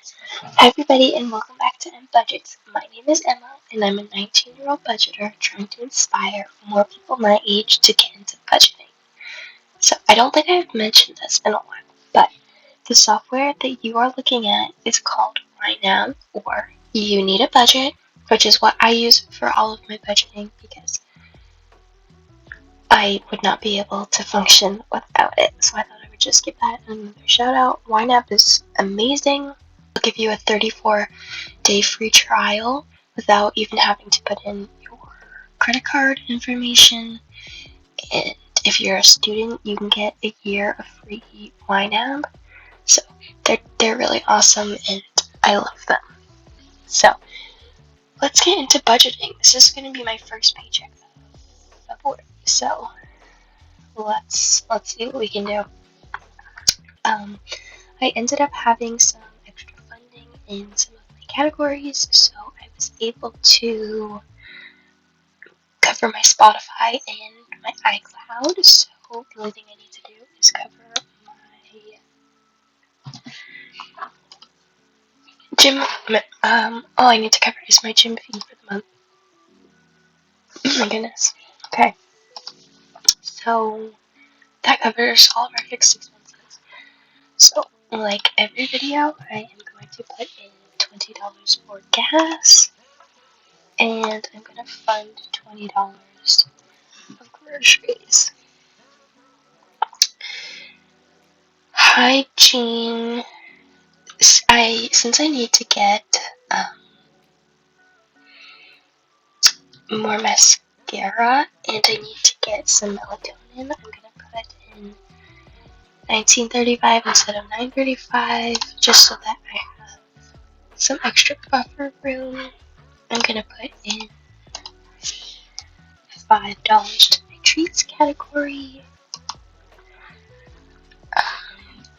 Hi everybody and welcome back to M Budgets. My name is Emma and I'm a 19-year-old budgeter trying to inspire more people my age to get into budgeting. So I don't think I've mentioned this in a while, but the software that you are looking at is called YNAB, or You Need a Budget, which is what I use for all of my budgeting because I would not be able to function without it. So I thought I would just give that another shout out. YNAB is amazing. I'll give you a 34-day free trial without even having to put in your credit card information. And if you're a student, you can get a year of free YNAB. So they're really awesome and I love them. So let's get into budgeting. This is going to be my first paycheck of February. So let's see what we can do. I ended up having some extra funding in some of my categories, so I was able to cover my Spotify and my iCloud. So the only thing I need to do is cover my gym. All I need to cover is my gym fee for the month. Oh my goodness. Okay. So that covers all of our fixed expenses. So, like every video, I am going to put in $20 for gas, and I'm going to fund $20 of groceries. Hygiene. Since I need to get more mascara and I need to get some melatonin, I'm going to put in 1935 instead of 935, just so that I have some extra buffer room. I'm going to put in $5 to my treats category.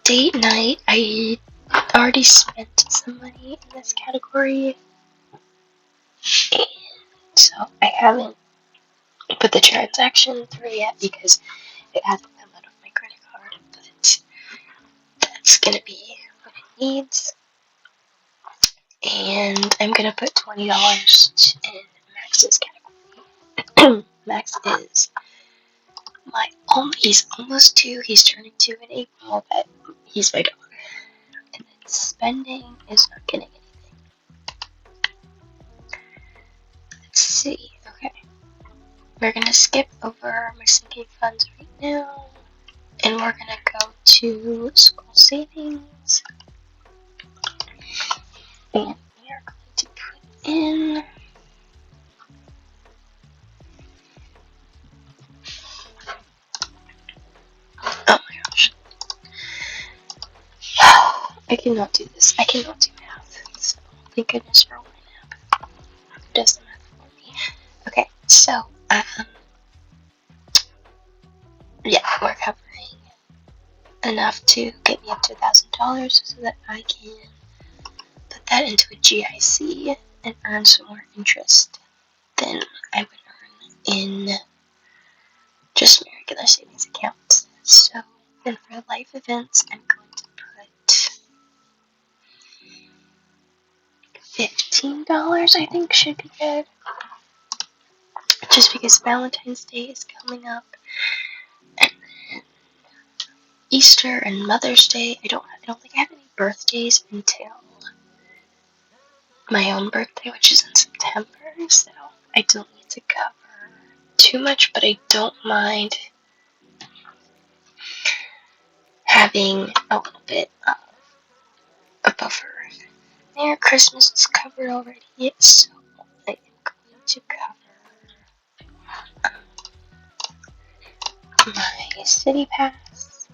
Date night, I already spent some money in this category, and so I haven't put the transaction through yet because it hasn't come out of my credit card, but that's gonna be what it needs. And I'm gonna put $20 in Max's category. Max is he's almost 2, he's turning 2 in April, but he's my dog. And then spending is not getting anything. Let's see, okay. We're gonna skip over my sinking funds right now, and we're gonna go to school savings, and we are going to put in oh my gosh, I cannot do this. I cannot do math. So thank goodness for YNAB. It does the math for me. Okay, so yeah, we're covering enough to get me up to $1,000 so that I can put that into a GIC and earn some more interest than I would earn in just my regular savings account. So then for life events, I'm going to put $15, I think should be good. Just because Valentine's Day is coming up, and then Easter and Mother's Day. I don't think I have any birthdays until my own birthday, which is in September, so I don't need to cover too much, but I don't mind having a little bit of a buffer. There, Christmas is covered already, so I am going to cover my city pass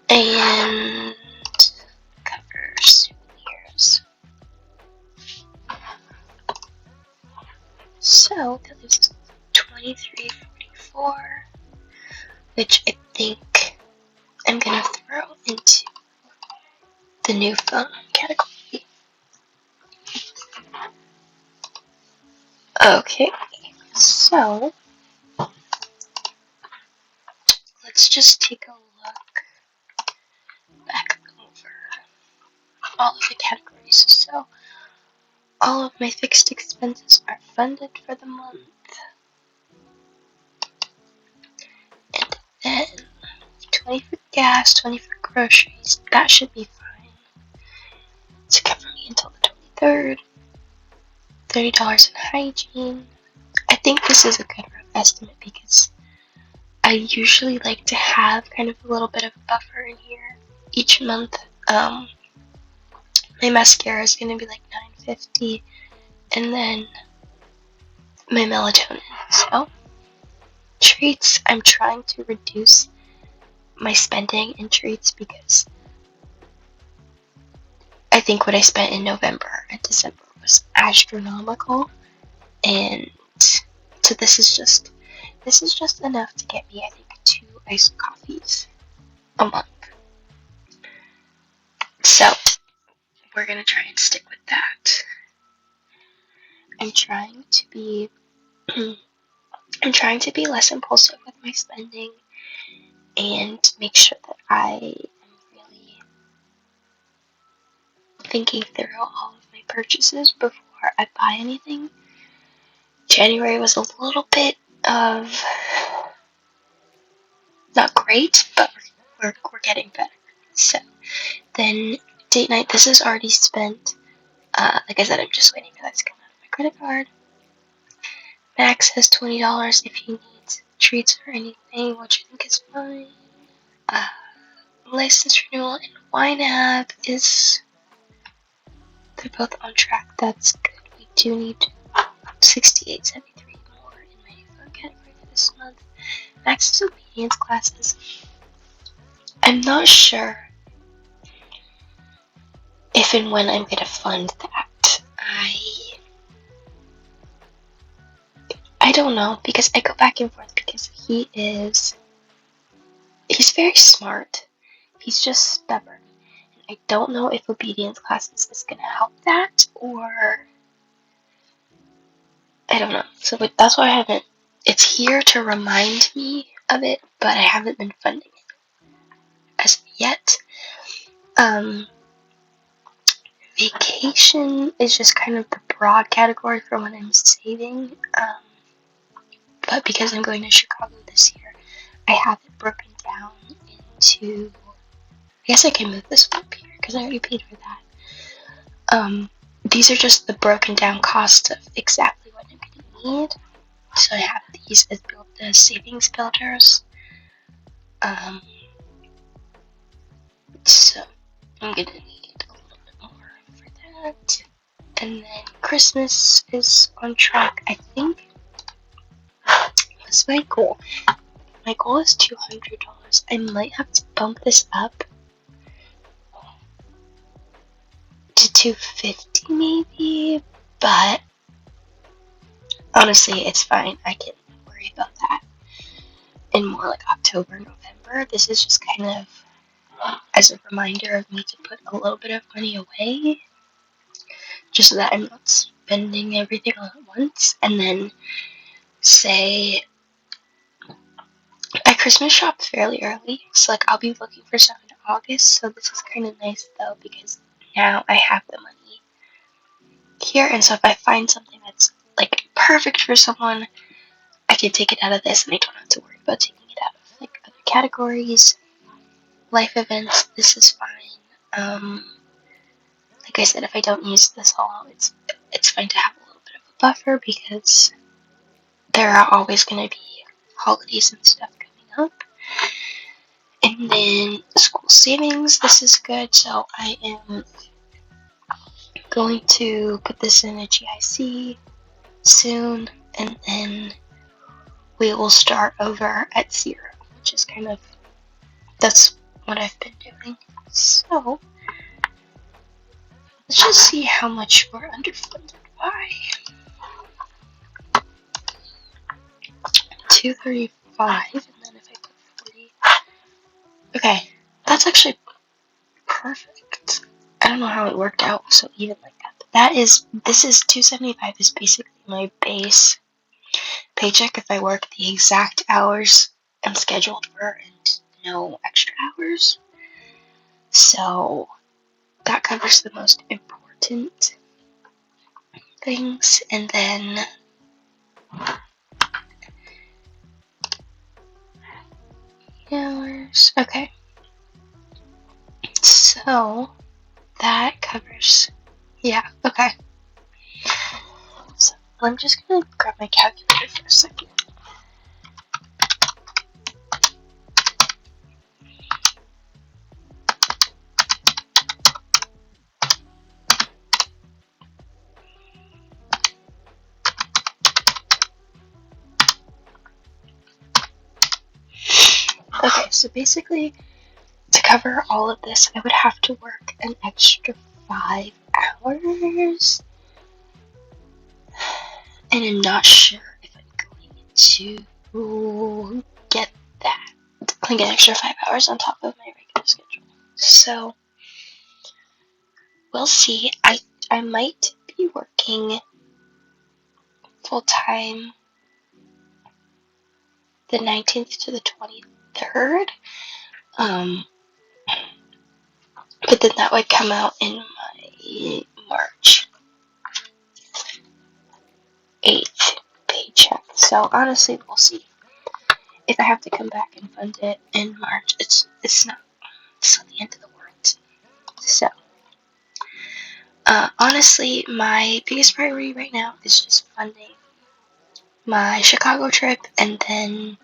and cover souvenirs. So that leaves $23.44, which I think I'm gonna throw into the new phone category. Okay, so let's just take a look all of the categories. So all of my fixed expenses are funded for the month. And then 20 for gas, 20 for groceries. That should be fine to cover me until the 23rd. $30 in hygiene. I think this is a good rough estimate because I usually like to have kind of a little bit of a buffer in here each month. My mascara is going to be like $9.50, and then my melatonin. So treats, I'm trying to reduce my spending in treats because I think what I spent in November and December was astronomical, and so this is just enough to get me, I think, 2 iced coffees a month. So we're gonna try and stick with that. I'm trying to be less impulsive with my spending and make sure that I am really thinking through all of my purchases before I buy anything. January was a little bit of not great, but we're getting better. So then date night, this is already spent. Like I said, I'm just waiting for that to come out of my credit card. Max has $20 if he needs treats or anything, which I think is fine. License renewal and YNAB is, they're both on track. That's good. We do need $68.73 more in my phone category for this month. Max's obedience classes. I'm not sure if and when I'm going to fund that. I don't know, because I go back and forth because he's very smart. He's just stubborn. And I don't know if obedience classes is going to help that, or I don't know. So that's why I haven't, it's here to remind me of it, but I haven't been funding it as of yet. Vacation is just kind of the broad category for when I'm saving. But because I'm going to Chicago this year, I have it broken down into, I guess I can move this up here because I already paid for that. These are just the broken down costs of exactly what I'm going to need. So I have these as the savings builders. So I'm going to need a little bit more for that. And then Christmas is on track, I think. What's my goal? My goal is $200. I might have to bump this up to $250 maybe, but honestly, it's fine. I can worry about that in more like October, November. This is just kind of as a reminder of me to put a little bit of money away, just so that I'm not spending everything all at once. And then say I Christmas shop fairly early, so like I'll be looking for stuff in August. So this is kind of nice though, because now I have the money here, and so if I find something that's like perfect for someone, I can take it out of this, and I don't have to worry about taking it out of like other categories, life events. This is fine. Like I said, if I don't use this all, it's fine to have a little bit of a buffer because there are always going to be holidays and stuff coming up. And then school savings, this is good. So I am going to put this in a GIC soon, and then we will start over at 0, which is kind of, that's what I've been doing. So let's just see how much we're underfunded by. 235, and then if I put 40, okay, that's actually perfect. I don't know how it worked out so even like that. But this is 275 is basically my base paycheck if I work the exact hours I'm scheduled for and no extra hours. So that covers the most important things. And then hours. Okay. So that covers, yeah, okay. So I'm just gonna grab my calculator for a second. Okay, so basically, to cover all of this, I would have to work an extra 5 hours. And I'm not sure if I'm going to get that. Like an extra 5 hours on top of my regular schedule. So, we'll see. I might be working full-time the 19th to the 23rd. But then that would come out in my March 8th paycheck. So honestly, we'll see. If I have to come back and fund it in March, it's not the end of the world. So honestly, my biggest priority right now is just funding my Chicago trip, and then,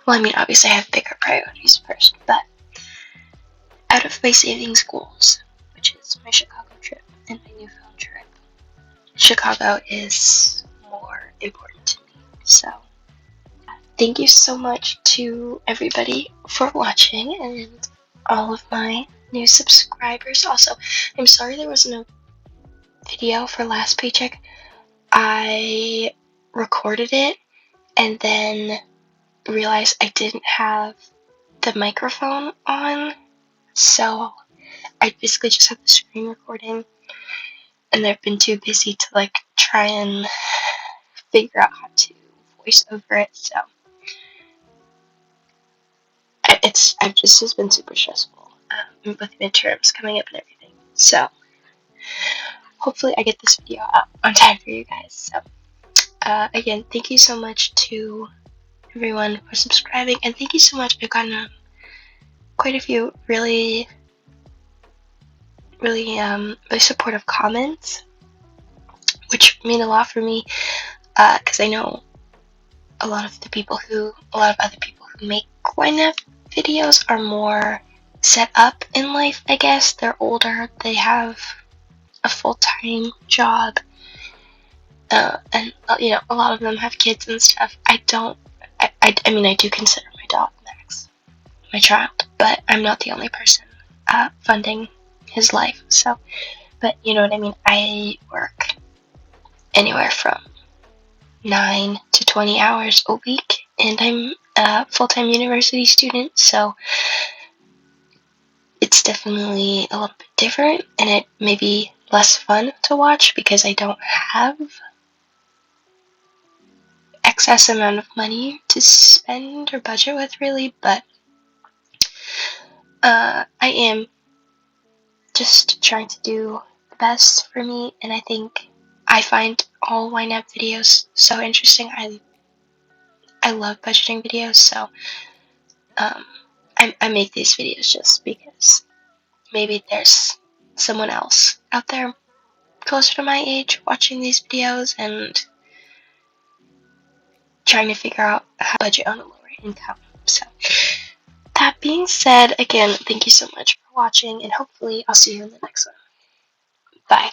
well, I mean, obviously I have bigger priorities first, but out of my savings goals, which is my Chicago trip and my new film trip, Chicago is more important to me. So thank you so much to everybody for watching and all of my new subscribers. Also, I'm sorry there was no video for last paycheck. I recorded it and then realized I didn't have the microphone on, so I basically just have the screen recording, and I've been too busy to like try and figure out how to voice over it, so I've just been super stressful with midterms coming up and everything. So hopefully I get this video out on time for you guys. So again, thank you so much to everyone for subscribing, and thank you so much. I've gotten quite a few really supportive comments, which mean a lot for me, because I know a lot of other people who make YNAB videos are more set up in life, I guess. They're older, they have a full-time job, and you know, a lot of them have kids and stuff. I mean, I do consider my dog Max my child, but I'm not the only person funding his life. So, but you know what I mean. I work anywhere from 9 to 20 hours a week, and I'm a full-time university student, so it's definitely a little bit different, and it may be less fun to watch because I don't have excess amount of money to spend or budget with, really. But I am just trying to do the best for me, and I think I find all YNAB videos so interesting. I love budgeting videos, so I make these videos just because maybe there's someone else out there closer to my age watching these videos and trying to figure out how to budget on a lower income. So that being said, again, thank you so much for watching, and hopefully I'll see you in the next one. Bye.